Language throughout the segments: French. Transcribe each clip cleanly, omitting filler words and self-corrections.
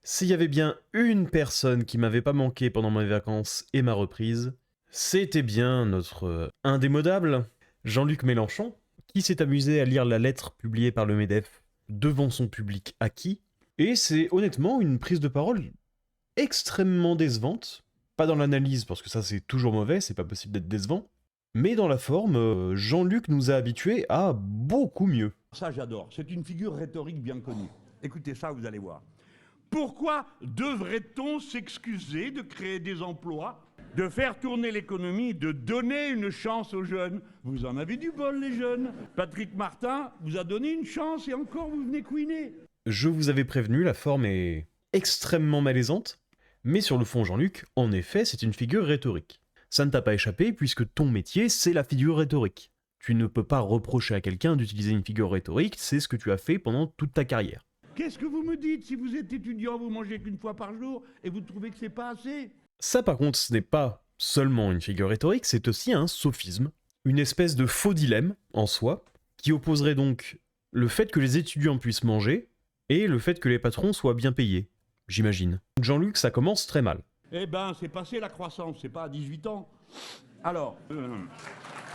S'il y avait bien une personne qui m'avait pas manqué pendant mes vacances et ma reprise, c'était bien notre indémodable Jean-Luc Mélenchon, qui s'est amusé à lire la lettre publiée par le MEDEF devant son public acquis, et c'est honnêtement une prise de parole extrêmement décevante, pas dans l'analyse parce que ça c'est toujours mauvais, c'est pas possible d'être décevant, mais dans la forme, Jean-Luc nous a habitués à beaucoup mieux. Ça, j'adore. C'est une figure rhétorique bien connue. Écoutez ça, vous allez voir. Pourquoi devrait-on s'excuser de créer des emplois, de faire tourner l'économie, de donner une chance aux jeunes? Vous en avez du bol, les jeunes. Patrick Martin vous a donné une chance et encore vous venez couiner. Je vous avais prévenu, la forme est extrêmement malaisante, mais sur le fond, Jean-Luc, en effet, c'est une figure rhétorique. Ça ne t'a pas échappé puisque ton métier, c'est la figure rhétorique. Tu ne peux pas reprocher à quelqu'un d'utiliser une figure rhétorique, c'est ce que tu as fait pendant toute ta carrière. Qu'est-ce que vous me dites? Si vous êtes étudiant, vous mangez qu'une fois par jour et vous trouvez que c'est pas assez? Ça par contre, ce n'est pas seulement une figure rhétorique, c'est aussi un sophisme, une espèce de faux dilemme en soi, qui opposerait donc le fait que les étudiants puissent manger et le fait que les patrons soient bien payés, j'imagine. Jean-Luc, ça commence très mal. Eh ben, c'est passé la croissance, c'est pas à 18 ans. Alors,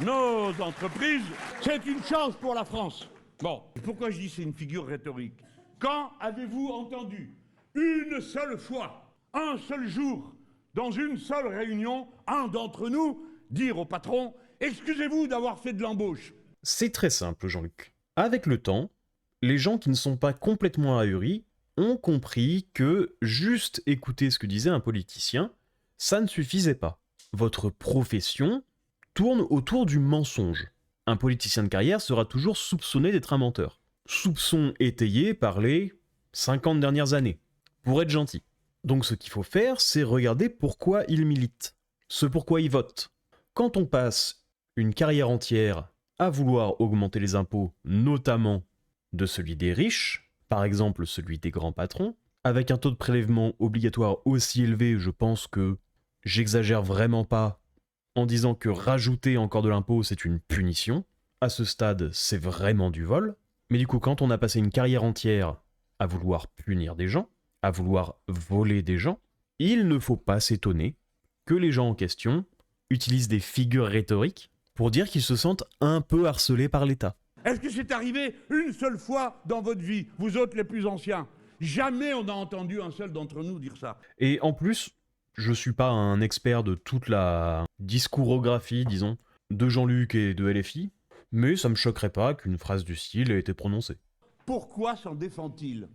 nos entreprises, c'est une chance pour la France. Bon, pourquoi je dis c'est une figure rhétorique? Quand avez-vous entendu une seule fois, un seul jour, dans une seule réunion, un d'entre nous dire au patron « Excusez-vous d'avoir fait de l'embauche ». C'est très simple, Jean-Luc. Avec le temps, les gens qui ne sont pas complètement ahuris ont compris que juste écouter ce que disait un politicien, ça ne suffisait pas. Votre profession tourne autour du mensonge. Un politicien de carrière sera toujours soupçonné d'être un menteur. Soupçon étayé par les 50 dernières années, pour être gentil. Donc ce qu'il faut faire, c'est regarder pourquoi il milite, ce pourquoi il vote. Quand on passe une carrière entière à vouloir augmenter les impôts, notamment de celui des riches, par exemple celui des grands patrons, avec un taux de prélèvement obligatoire aussi élevé, je pense que j'exagère vraiment pas en disant que rajouter encore de l'impôt c'est une punition. À ce stade, c'est vraiment du vol. Mais du coup, quand on a passé une carrière entière à vouloir punir des gens, à vouloir voler des gens, il ne faut pas s'étonner que les gens en question utilisent des figures rhétoriques pour dire qu'ils se sentent un peu harcelés par l'État. Est-ce que c'est arrivé une seule fois dans votre vie, vous autres les plus anciens? Jamais on n'a entendu un seul d'entre nous dire ça. Et en plus, je suis pas un expert de toute la discourographie, disons, de Jean-Luc et de LFI, mais ça me choquerait pas qu'une phrase du style ait été prononcée. Pourquoi s'en défend-il?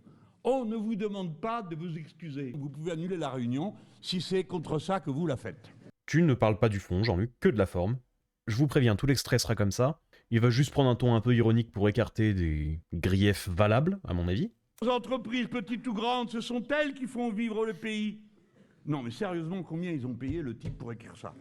On ne vous demande pas de vous excuser. Vous pouvez annuler la réunion si c'est contre ça que vous la faites. Tu ne parles pas du fond, Jean-Luc, que de la forme. Je vous préviens, tout l'extrait sera comme ça. Il va juste prendre un ton un peu ironique pour écarter des griefs valables, à mon avis. Les entreprises, petites ou grandes, ce sont elles qui font vivre le pays. Non mais sérieusement, combien ils ont payé le type pour écrire ça?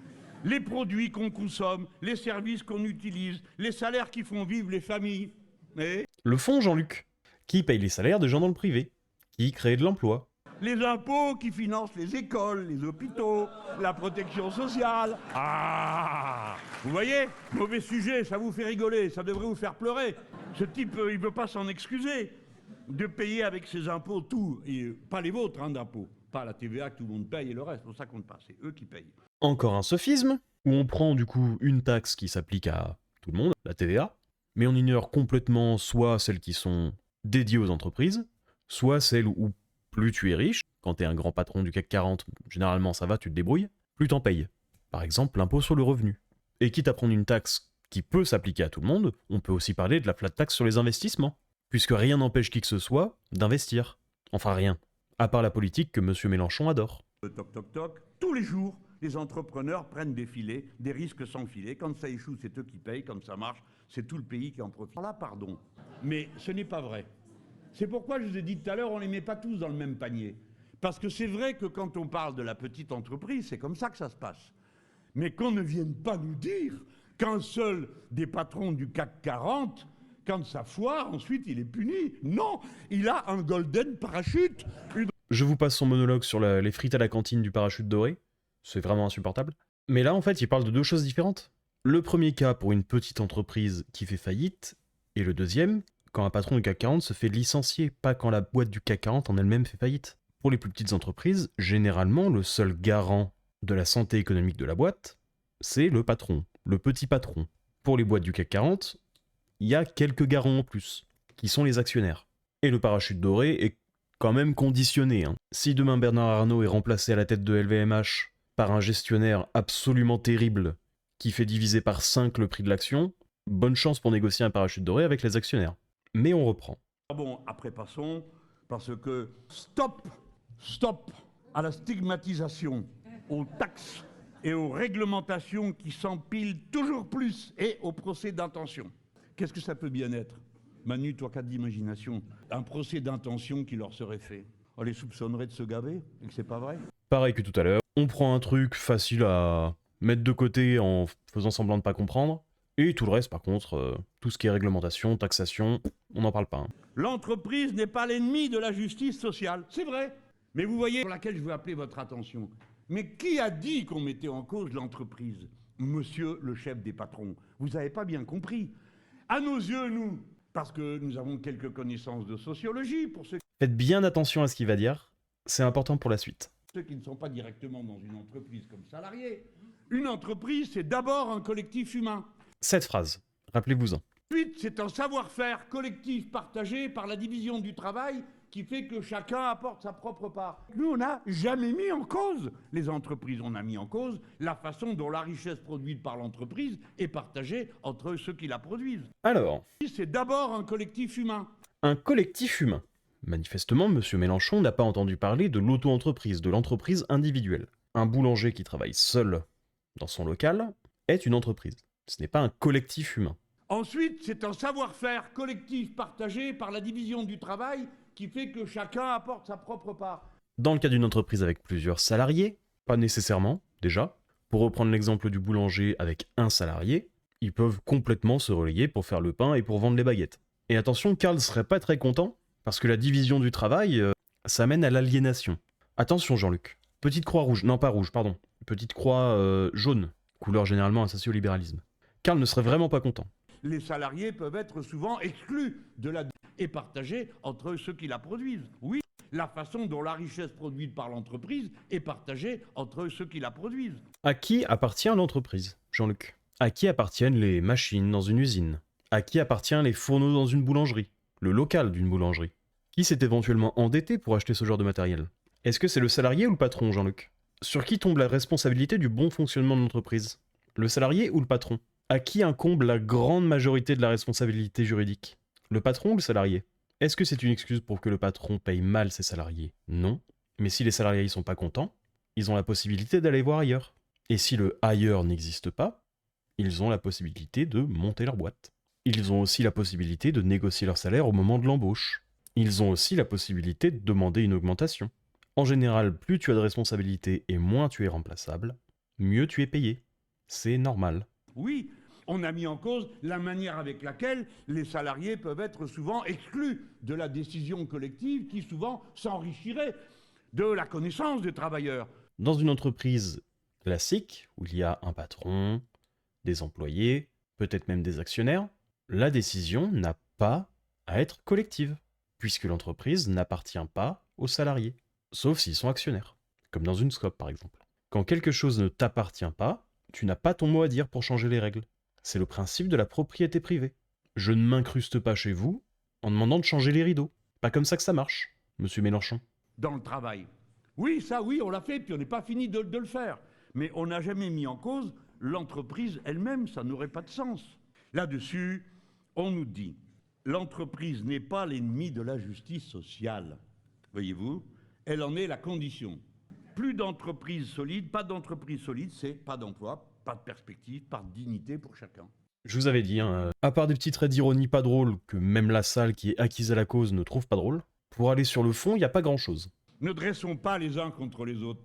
Les produits qu'on consomme, les services qu'on utilise, les salaires qui font vivre les familles. Et Le fond, Jean-Luc, qui paye les salaires des gens dans le privé, qui crée de l'emploi. les impôts qui financent les écoles, les hôpitaux, la protection sociale. Ah, vous voyez, mauvais sujet, ça vous fait rigoler, ça devrait vous faire pleurer. Ce type, il ne veut pas s'en excuser de payer avec ses impôts tout, et pas les vôtres d'impôts, pas la TVA que tout le monde paye et le reste, c'est pour ça qu'on ne passe, c'est eux qui payent. Encore un sophisme, où on prend du coup une taxe qui s'applique à tout le monde, la TVA, mais on ignore complètement soit celles qui sont dédiées aux entreprises, soit celles où plus tu es riche, quand t'es un grand patron du CAC 40, généralement ça va, tu te débrouilles, plus t'en payes. Par exemple, l'impôt sur le revenu. Et quitte à prendre une taxe qui peut s'appliquer à tout le monde, on peut aussi parler de la flat tax sur les investissements, puisque rien n'empêche qui que ce soit d'investir. Enfin rien, à part la politique que M. Mélenchon adore. Toc toc toc, tous les jours, les entrepreneurs prennent des filets, des risques sans filet. Quand ça échoue, c'est eux qui payent. Quand ça marche, c'est tout le pays qui en profite. Là, pardon, mais ce n'est pas vrai. C'est pourquoi je vous ai dit tout à l'heure, on ne les met pas tous dans le même panier. Parce que c'est vrai que quand on parle de la petite entreprise, c'est comme ça que ça se passe. Mais qu'on ne vienne pas nous dire qu'un seul des patrons du CAC 40, quand ça foire, ensuite il est puni. Non, il a un golden parachute. Je vous passe son monologue sur les frites à la cantine du parachute doré. C'est vraiment insupportable. Mais là, en fait, il parle de deux choses différentes. Le premier cas pour une petite entreprise qui fait faillite, et le deuxième, quand un patron du CAC 40 se fait licencier, pas quand la boîte du CAC 40 en elle-même fait faillite. Pour les plus petites entreprises, généralement, le seul garant de la santé économique de la boîte, c'est le patron, le petit patron. Pour les boîtes du CAC 40, il y a quelques garants en plus, qui sont les actionnaires. Et le parachute doré est quand même conditionné. Si demain Bernard Arnault est remplacé à la tête de LVMH par un gestionnaire absolument terrible qui fait diviser par 5 le prix de l'action, bonne chance pour négocier un parachute doré avec les actionnaires. Mais on reprend. Bon, après passons, parce que stop à la stigmatisation, aux taxes et aux réglementations qui s'empilent toujours plus et au procès d'intention. Qu'est-ce que ça peut bien être? Manu, toi qui as d'imagination, un procès d'intention qui leur serait fait. On les soupçonnerait de se gaver et que c'est pas vrai? Pareil que tout à l'heure, on prend un truc facile à mettre de côté en faisant semblant de pas comprendre, et tout le reste par contre, tout ce qui est réglementation, taxation, on n'en parle pas. L'entreprise n'est pas l'ennemi de la justice sociale, c'est vrai. Mais vous voyez, pour laquelle je veux appeler votre attention. Mais qui a dit qu'on mettait en cause l'entreprise? Monsieur le chef des patrons, vous n'avez pas bien compris. À nos yeux, nous, parce que nous avons quelques connaissances de sociologie, pour ceux Faites bien attention à ce qu'il va dire, c'est important pour la suite. qui ne sont pas directement dans une entreprise comme salariés. Une entreprise, c'est d'abord un collectif humain. Cette phrase, rappelez-vous-en. Ensuite, c'est un savoir-faire collectif partagé par la division du travail qui fait que chacun apporte sa propre part. Nous, on n'a jamais mis en cause les entreprises. On a mis en cause la façon dont la richesse produite par l'entreprise est partagée entre ceux qui la produisent. Alors, C'est d'abord un collectif humain. un collectif humain. Manifestement, M. Mélenchon n'a pas entendu parler de l'auto-entreprise, de l'entreprise individuelle. Un boulanger qui travaille seul dans son local est une entreprise. Ce n'est pas un collectif humain. Ensuite, c'est un savoir-faire collectif partagé par la division du travail qui fait que chacun apporte sa propre part. Dans le cas d'une entreprise avec plusieurs salariés, pas nécessairement, déjà. Pour reprendre l'exemple du boulanger avec un salarié, ils peuvent complètement se relayer pour faire le pain et pour vendre les baguettes. Et attention, Karl serait pas très content, parce que la division du travail, ça mène à l'aliénation. Attention Jean-Luc, petite croix rouge, non pas rouge, pardon, petite croix jaune, couleur généralement associée au libéralisme. Karl ne serait vraiment pas content. Les salariés peuvent être souvent exclus de la et partagés entre ceux qui la produisent. Oui, la façon dont la richesse produite par l'entreprise est partagée entre ceux qui la produisent. À qui appartient l'entreprise, Jean-Luc? À qui appartiennent les machines dans une usine? À qui appartient les fourneaux dans une boulangerie? Le local d'une boulangerie? Qui s'est éventuellement endetté pour acheter ce genre de matériel? Est-ce que c'est le salarié ou le patron, Jean-Luc? Sur qui tombe la responsabilité du bon fonctionnement de l'entreprise? Le salarié ou le patron? À qui incombe la grande majorité de la responsabilité juridique? Le patron ou le salarié? Est-ce que c'est une excuse pour que le patron paye mal ses salariés? Non. Mais si les salariés ne sont pas contents, ils ont la possibilité d'aller voir ailleurs. Et si le ailleurs n'existe pas, ils ont la possibilité de monter leur boîte. Ils ont aussi la possibilité de négocier leur salaire au moment de l'embauche. Ils ont aussi la possibilité de demander une augmentation. En général, plus tu as de responsabilités et moins tu es remplaçable, mieux tu es payé. C'est normal. Oui, on a mis en cause la manière avec laquelle les salariés peuvent être souvent exclus de la décision collective qui souvent s'enrichirait de la connaissance des travailleurs. Dans une entreprise classique, où il y a un patron, des employés, peut-être même des actionnaires, la décision n'a pas à être collective, puisque l'entreprise n'appartient pas aux salariés, sauf s'ils sont actionnaires, comme dans une SCOP par exemple. Quand quelque chose ne t'appartient pas, tu n'as pas ton mot à dire pour changer les règles. C'est le principe de la propriété privée. Je ne m'incruste pas chez vous en demandant de changer les rideaux. Pas comme ça que ça marche, monsieur Mélenchon. Dans le travail. Oui, ça, oui, on l'a fait, puis on n'est pas fini de le faire. Mais on n'a jamais mis en cause l'entreprise elle-même, ça n'aurait pas de sens. Là-dessus, on nous dit, l'entreprise n'est pas l'ennemi de la justice sociale. Voyez-vous, elle en est la condition. Plus d'entreprises solides, pas d'entreprise solide, c'est pas d'emploi, pas de perspective, pas de dignité pour chacun. Je vous avais dit, à part des petits traits d'ironie pas drôles que même la salle qui est acquise à la cause ne trouve pas drôle, pour aller sur le fond, il n'y a pas grand-chose. Ne dressons pas les uns contre les autres.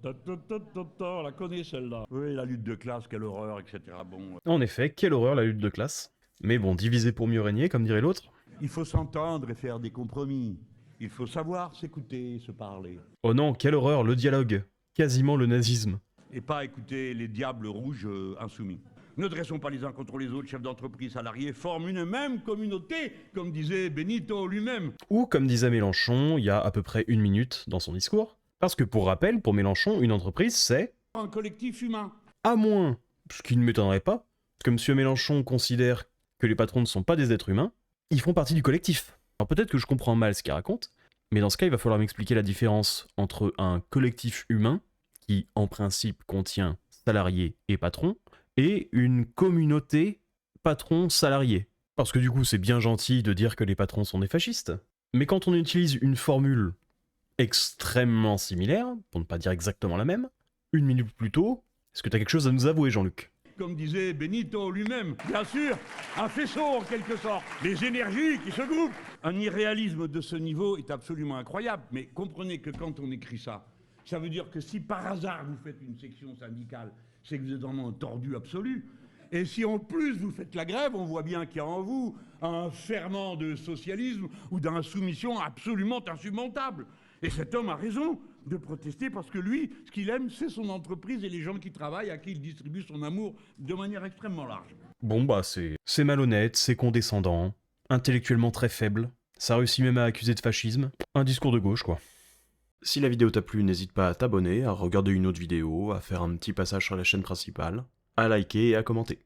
On la connaît celle-là. Oui, la lutte de classe, quelle horreur, etc. Bon. En effet, quelle horreur la lutte de classe. Mais bon, diviser pour mieux régner, comme dirait l'autre. Il faut s'entendre et faire des compromis. Il faut savoir s'écouter, se parler. Oh non, quelle horreur, le dialogue. Quasiment le nazisme. Et pas écouter les diables rouges insoumis. Ne dressons pas les uns contre les autres, chefs d'entreprise, salariés, forment une même communauté, comme disait Benito lui-même. Ou, comme disait Mélenchon, il y a à peu près 1 minute dans son discours, Parce que pour rappel, pour Mélenchon, une entreprise, c'est... un collectif humain. À moins, ce qui ne m'étonnerait pas, que M. Mélenchon considère que les patrons ne sont pas des êtres humains, ils font partie du collectif. Alors peut-être que je comprends mal ce qu'il raconte, mais dans ce cas, il va falloir m'expliquer la différence entre un collectif humain, qui en principe contient salariés et patrons, et une communauté patron-salarié. Parce que du coup, c'est bien gentil de dire que les patrons sont des fascistes, mais quand on utilise une formule extrêmement similaire, pour ne pas dire exactement la même, une minute plus tôt, est-ce que tu as quelque chose à nous avouer, Jean-Luc? Comme disait Benito lui-même, bien sûr, un faisceau en quelque sorte, les énergies qui se groupent. Un irréalisme de ce niveau est absolument incroyable, mais comprenez que quand on écrit ça, ça veut dire que si par hasard vous faites une section syndicale, c'est que vous êtes vraiment un tordu absolu. Et si en plus vous faites la grève, on voit bien qu'il y a en vous un ferment de socialisme ou d'insoumission absolument insurmontable. Et cet homme a raison de protester parce que lui, ce qu'il aime, c'est son entreprise et les gens qui travaillent, à qui il distribue son amour de manière extrêmement large. Bon bah c'est malhonnête, c'est condescendant, intellectuellement très faible, ça réussit même à accuser de fascisme, un discours de gauche quoi. Si la vidéo t'a plu, n'hésite pas à t'abonner, à regarder une autre vidéo, à faire un petit passage sur la chaîne principale, à liker et à commenter.